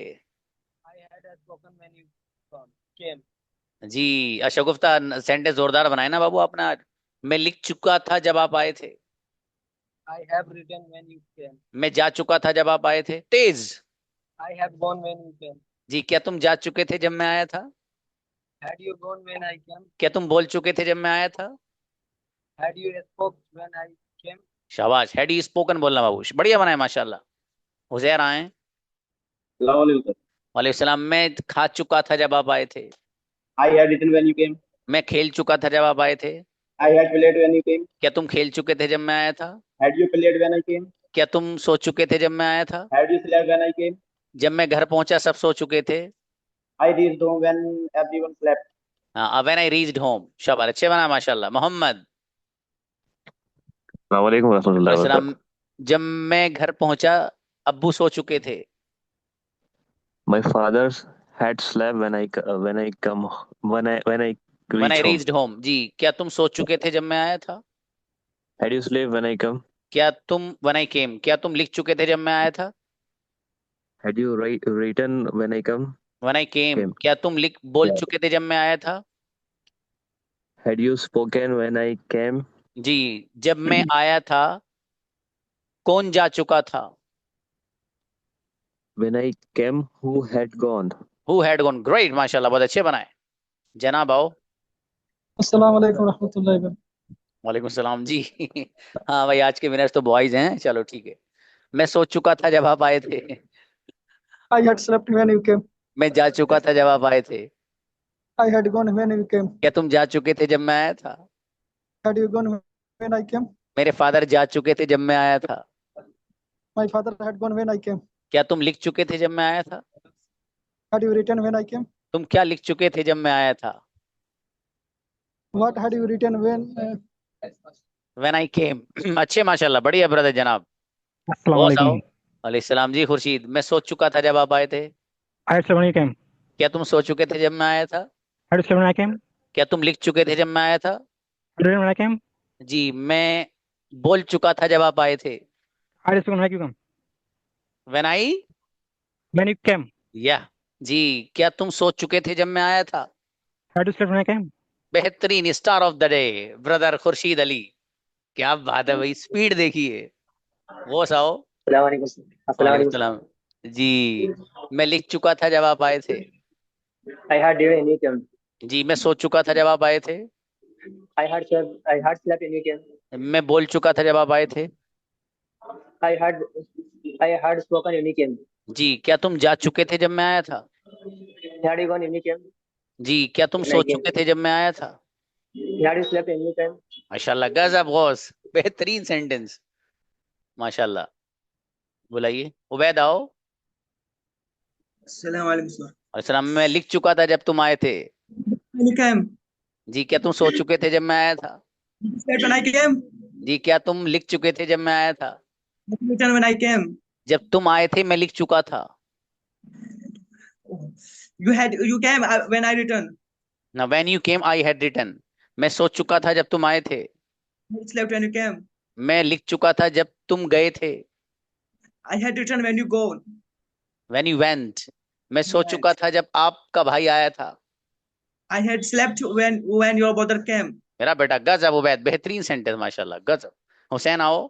Speaker 20: I had spoken when you came.
Speaker 1: जी अशगुफ्ता सेंटेंस जोरदार बनाए ना बाबू आपने आज। मैं लिख चुका था जब आप आए थे।
Speaker 20: I have written when you came.
Speaker 1: मैं जा चुका था जब आप आए थे। तेज।
Speaker 20: I have gone when you came.
Speaker 1: जी क्या तुम जा चुके थे जब मैं आया था?
Speaker 20: Had you gone when I came.
Speaker 1: क्या तुम बोल चुके थे जब मैं आया था?
Speaker 20: Had you spoke when I came.
Speaker 1: शाबाश, हैड यू स्पोकन बोलना बाबू, बढ़िया बनाए माशाल्लाह। हुजैर आए। वालेकुम सलाम। मैं खा चुका था जब आप आए थे।
Speaker 17: I had written when you came.
Speaker 1: मैं खेल चुका था जब आप आए थे।
Speaker 17: I had played when you came.
Speaker 1: क्या तुम खेल चुके थे जब मैं आया था?
Speaker 17: Had you played when I came?
Speaker 1: क्या तुम सो चुके थे जब मैं आया था?
Speaker 17: Had you slept when I came?
Speaker 1: जब मैं घर पहुंचा सब सो चुके थे।
Speaker 17: I reached home when everyone slept.
Speaker 1: हाँ, व्हेन आई रीच्ड होम। शाबाश, अच्छे बना माशाल्लाह। मोहम्मद।
Speaker 21: वालेकुम रहमतुल्लाहि व
Speaker 1: सलाम।
Speaker 21: बरकातहू।
Speaker 1: जब मैं घर पहुंचा अब्बू सो चुके थे।
Speaker 21: My father had slept when I come when I
Speaker 1: when I
Speaker 21: reached home.
Speaker 1: Reached home. जी क्या तुम सो चुके थे जब मैं आया था?
Speaker 21: Had you slept when I come?
Speaker 1: क्या तुम व्हेन आई केम, क्या तुम लिख चुके थे जब मैं आया था?
Speaker 21: Had you written when I come?
Speaker 1: When I came,
Speaker 21: Came.
Speaker 1: क्या तुम बोल
Speaker 21: Yeah.
Speaker 1: चुके थे जब मैं आया था?
Speaker 21: Had you spoken when I came?
Speaker 1: जी जब मैं आया था कौन जा चुका था?
Speaker 21: When I came, who had gone?
Speaker 1: Who had gone. Great माशाल्लाह, बहुत अच्छे बनाए। जनाब आओ।
Speaker 20: अस्सलाम वालेकुम रहमतुल्लाहि व बरकातहू।
Speaker 1: वालेकुम सलाम जी। हाँ भाई, आज के विनर्स तो बॉयज हैं, चलो ठीक है। मैं सोच चुका था जब आप आए थे।
Speaker 20: I had slept when you came.
Speaker 1: मैं जा चुका था जब आप आए थे।
Speaker 20: I had gone when you came.
Speaker 1: क्या तुम जा चुके थे जब मैं आया था?
Speaker 12: Had you gone when I came?
Speaker 1: मेरे फादर जा चुके थे जब मैं आया था।
Speaker 12: My father had gone when I came.
Speaker 1: क्या तुम लिख चुके थे जब मैं आया था?
Speaker 12: Had you written when I came?
Speaker 1: तुम क्या लिख चुके थे जब मैं आया था?
Speaker 12: What had you written
Speaker 1: When I came. अच्छे माशाल्लाह, बढ़िया ब्रदर जनाब।
Speaker 4: अस्सलाम वालेकुम।
Speaker 1: अलैहिस्सलाम जी खुर्शीद, मैं सोच चुका था जब आप आए थे।
Speaker 4: I had slept when I came.
Speaker 1: क्या तुम सो चुके थे जब मैं आया था?
Speaker 4: Had you slept when I came?
Speaker 1: क्या तुम लिख चुके थे जब मैं आया था?
Speaker 4: Had you read when I came?
Speaker 1: जी, मैं बोल चुका था जब आप आए थे।
Speaker 4: I had spoken when you came.
Speaker 1: When I
Speaker 4: When you came.
Speaker 1: या जी, क्या तुम सो चुके थे जब मैं आया था?
Speaker 4: Had you slept when I came?
Speaker 1: बेहतरीन, star of the day brother Khurshid Ali. क्या बात है भाई, स्पीड देखिए। वो साओ। वालेकुम सलाम। जी, मैं लिख चुका था जब आप आए थे।
Speaker 22: I had when you came.
Speaker 1: जी, मैं सो चुका था जब आप आए थे।
Speaker 22: I had slept when you came.
Speaker 1: मैं बोल चुका था जब आप आए थे।
Speaker 22: I had spoken when you came.
Speaker 1: जी, क्या तुम जा चुके थे जब मैं आया था?
Speaker 22: Had you gone when you came?
Speaker 1: जी, क्या तुम सो चुके थे जब मैं आया था?
Speaker 22: Had you slept when you came?
Speaker 1: माशाल्लाह, गजब गौस, बेहतरीन सेंटेंस माशाल्लाह। बुलाइए उबैद, आओ। अस्सलाम। मैं लिख चुका था जब तुम आए थे। जी, क्या तुम सो चुके थे जब मैं आया था? जी, क्या तुम लिख चुके थे जब मैं आया था? जब तुम आए थे मैं लिख चुका था।
Speaker 23: You came when I returned.
Speaker 1: Now when you came I had written. मैं सो चुका था जब तुम आए थे।
Speaker 23: I slept when you came.
Speaker 1: मैं लिख चुका था जब तुम गए थे।
Speaker 23: I had written when you go.
Speaker 1: When you went. मैं सो चुका था जब आपका भाई आया था।
Speaker 23: I had slept when your brother came.
Speaker 1: मेरा बेटा गजब उबैद, बेहतरीन सेंटेंस माशाल्लाह, गजब। हुसैन आओ।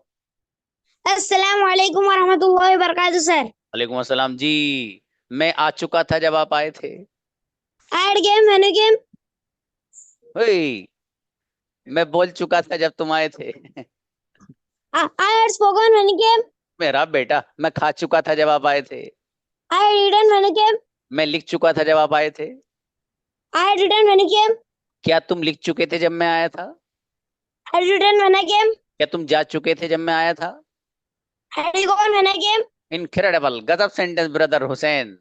Speaker 11: अस्सलाम वालेकुम वरहमतुल्लाहि वबरकातुहू सर।
Speaker 1: वालेकुम अस्सलाम जी, मैं आ चुका था जब आप आए थे।
Speaker 11: I had came when you came.
Speaker 1: ओए, मैं बोल चुका था जब तुम आए थे।
Speaker 11: I had spoken when you came.
Speaker 1: मेरा बेटा, मैं खा चुका था जब आप आए थे।
Speaker 11: I had eaten when you came.
Speaker 1: मैं लिख चुका था जब आप आए थे।
Speaker 11: I had written when you came.
Speaker 1: क्या तुम लिख चुके थे जब मैं आया था?
Speaker 11: I had written when I came.
Speaker 1: क्या तुम जा चुके थे जब मैं आया था?
Speaker 11: I had gone when I came.
Speaker 1: Incredible, गजब सेंटेंस ब्रदर हुसैन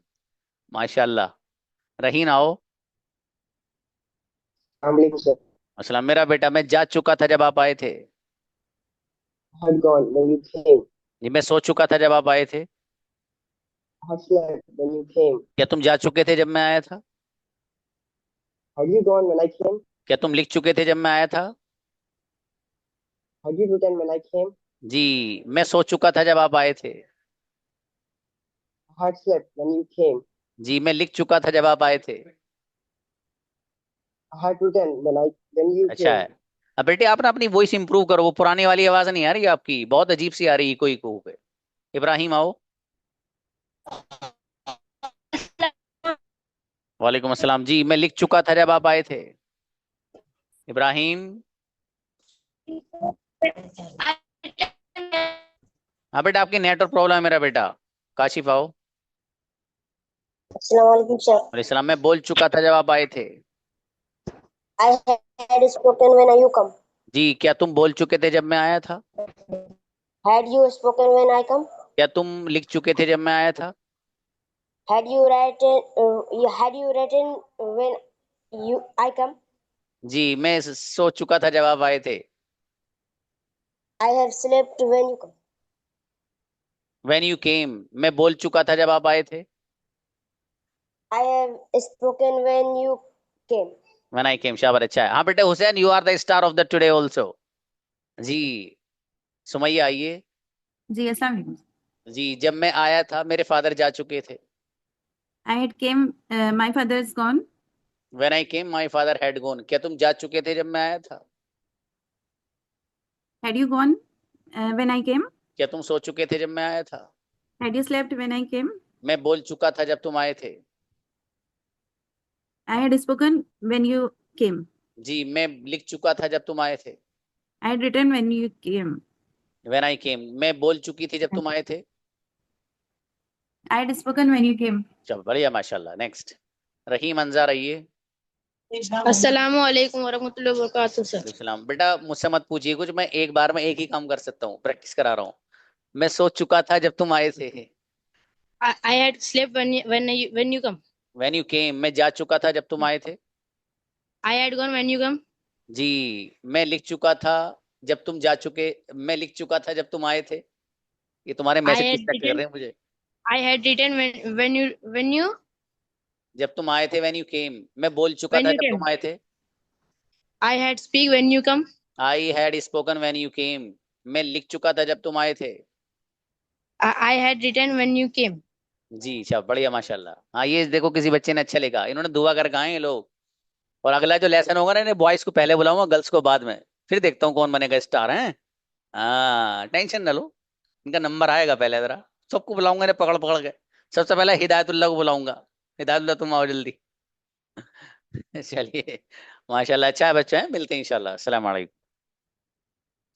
Speaker 1: माशाल्लाह। रहीन आओ। अस्सलाम। मेरा बेटा, मैं जा चुका था जब आप आए थे।
Speaker 22: Had gone when you came.
Speaker 1: जी, मैं सो चुका था जब आप आए थे।
Speaker 22: Had slept when you came.
Speaker 1: क्या तुम जा चुके थे जब मैं आया था?
Speaker 22: Had you gone when I came?
Speaker 1: क्या तुम लिख चुके थे जब मैं आया था?
Speaker 22: Had you written when I came?
Speaker 1: जी, मैं सो चुका था जब आप आए थे।
Speaker 22: Had slept when you came.
Speaker 1: जी, मैं लिख चुका था जब आप आए थे।
Speaker 22: Had written when you
Speaker 1: अच्छा है।
Speaker 22: came.
Speaker 1: अब बेटे आप ना अपनी वॉइस इंप्रूव करो, वो पुरानी वाली आवाज नहीं आ रही आपकी, बहुत अजीब सी आ रही है कोई को पे। इब्राहिम आओ। वालेकुम अस्सलाम जी, मैं लिख चुका था जब आप आए थे। इब्राहिम। हाँ बेटा, आपकी नेटवर्क प्रॉब्लम है मेरा बेटा। काशिफ आओ।
Speaker 22: अस्सलाम वालेकुम सर।
Speaker 1: वालेकुम, मैं बोल चुका था जब आप आए थे।
Speaker 22: I had spoken when you come.
Speaker 1: जी, क्या तुम बोल चुके थे जब मैं आया था?
Speaker 22: Had you spoken when I come?
Speaker 1: क्या तुम लिख चुके थे जब मैं आया था?
Speaker 22: Had you written when I come?
Speaker 1: जी, मैं सो चुका था जब आप आए थे।
Speaker 22: I have slept when you come.
Speaker 1: When you came, मैं बोल चुका था जब आप आए थे।
Speaker 22: I have spoken when you came.
Speaker 1: When I came, शाबाश, अच्छा है। हाँ बेटे Hussain, you are the star of the today also. जी, सुमैया आइए।
Speaker 6: जी अस्सलाम वालेकुम।
Speaker 1: जी, जब मैं आया था मेरे फादर जा चुके थे।
Speaker 6: I had came. My father is gone.
Speaker 1: When I came, my father had gone. क्या तुम जा चुके थे जब मैं आया था?
Speaker 6: Had you gone when I came?
Speaker 1: क्या तुम सो चुके थे जब मैं आया था?
Speaker 6: Had you slept when I came?
Speaker 1: मैं बोल चुका था जब तुम आए थे।
Speaker 6: I had spoken when you came.
Speaker 1: जी, मैं लिख चुका था जब तुम आए थे।
Speaker 6: I had written when you came.
Speaker 1: When I came, मैं बोल चुकी थी जब तुम आए थे।
Speaker 6: I had spoken when you came.
Speaker 1: चलो बढ़िया माशाल्लाह। नेक्स्ट रहीम अंजार आइए।
Speaker 3: अस्सलामु अलैकुम वरहमतुल्लाहि वबरकातुहू सर।
Speaker 1: सलाम। बेटा मुझसे मत पूछिए कुछ, मैं एक बार में एक ही काम कर सकता हूँ, प्रैक्टिस करा रहा हूँ। मैं सोच चुका था जब तुम आए थे।
Speaker 3: I had slept when you come.
Speaker 1: When you came, मैं जा चुका था जब तुम आए थे।
Speaker 3: I had gone when you come.
Speaker 1: जी, मैं लिख चुका था जब तुम जा चुके, मैं लिख चुका था जब तुम आए थे। ये तुम्हारे
Speaker 3: I
Speaker 1: मैसेज
Speaker 3: had
Speaker 1: डिस्ट्रैक्ट कर
Speaker 3: written.
Speaker 1: रहे हैं मुझे।
Speaker 3: I had written when you
Speaker 1: जब तुम आए थे, when you came, मैं बोल चुका
Speaker 3: when
Speaker 1: था
Speaker 3: you
Speaker 1: जब
Speaker 3: came.
Speaker 1: तुम आए थे।
Speaker 3: I had speak when you come.
Speaker 1: I had spoken when you came, मैं लिख चुका था जब तुम आए थे।
Speaker 3: I had written when you came.
Speaker 1: जी अच्छा, बढ़िया माशाल्लाह। हाँ, ये देखो किसी बच्चे ने अच्छा लिखा, इन्होंने दुआ कर कहा है ये लोग। और अगला जो लेसन होगा ना, इन्हें बॉयज को पहले बुलाऊंगा, गर्ल्स को बाद में, फिर देखता हूँ कौन बनेगा स्टार है। हाँ, टेंशन न लो, इनका नंबर आएगा पहले। जरा सबको बुलाऊंगा इन्हें पकड़ पकड़ के। सबसे पहले हिदायतुल्लाह को बुलाऊंगा। हिदायतुल्लाह तुम आओ जल्दी। चलिए माशाल्लाह, अच्छा है बच्चे हैं, मिलते हैं इंशाल्लाह। अस्सलाम वालेकुम।